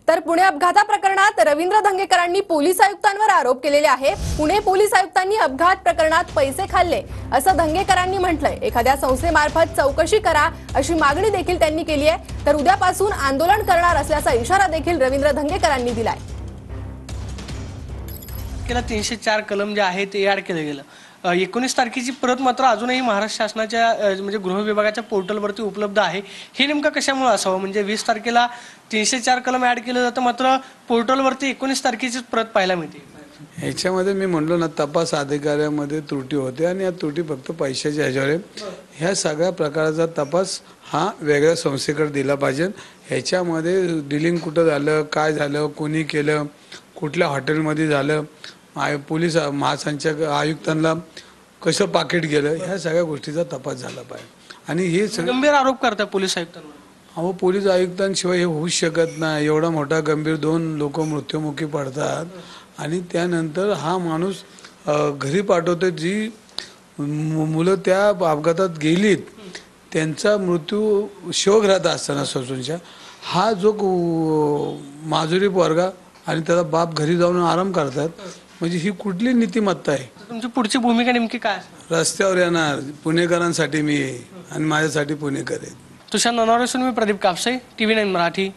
तर पुणे अपघाता प्रकरणात रवींद्र धंगेकरांनी पोलीस आयुक्तांवर आरोप केलेले आहे। पुणे पोलीस आयुक्तांनी अपघात प्रकरणात पैसे खाल्ले असं धंगेकरांनी म्हटलंय। एखाद्या संस्थेमार्फत चौकशी करा अशी मागणी देखील त्यांनी केली आहे। तर उद्यापासून आंदोलन करणार असल्याचा इशारा देखील रवींद्र धंगेकरांनी दिलाय। केला 304 कलम जे आहे ते ऍड केलं गेलं। 19 तारखेची प्रत मात्र अजूनही महाराष्ट्र शासनाच्या म्हणजे गृह विभागाच्या पोर्टलवरती उपलब्ध आहे। हे नेमकं कशामुळे असावं, म्हणजे 20 तारखेला 304 कलम ऍड केलं जातं मात्र पोर्टलवरती 19 तारखेची प्रत पाहायला मिळते। ह्याच्यामध्ये मी म्हणलो ना, तपास अधिकाऱ्यामध्ये त्रुटी होते आणि या त्रुटी फक्त पैशाच्या ह्याच्यावर आहे। ह्या सगळ्या प्रकारचा तपास हा वेगळ्या संस्थेकडे दिला पाहिजे। ह्याच्यामध्ये डिलिंग कुठं झालं, काय झालं, कोणी केलं, कुठल्या हॉटेलमध्ये झालं, पोलीस महासंचालक आयुक्तांना कसं पाकिट गेलं, ह्या सगळ्या गोष्टीचा तपास झाला पाहिजे। आणि हे गंभीर आरोप करतात पोलीस आयुक्तांवर। अहो, पोलीस आयुक्तांशिवाय हे होऊच शकत नाही। एवढा मोठा गंभीर 2 लोक मृत्युमुखी पडतात आणि त्यानंतर हा माणूस घरी पाठवतो। जी मुलं त्या अपघातात गेलीत त्यांचा मृत्यू शिवग्रात असताना ससूनच्या हा जो माजुरी पोरगा आणि त्याचा बाप घरी जाऊन आराम करतात, म्हणजे ही कुठली नीतिमत्ता आहे? तुमची पुढची भूमिका नेमकी काय? रस्त्यावर येणार पुणेकरांसाठी मी आणि माझ्यासाठी पुणेकर आहेत। तुषार ननावरे, मी प्रदीप कापसे, TV9 मराठी।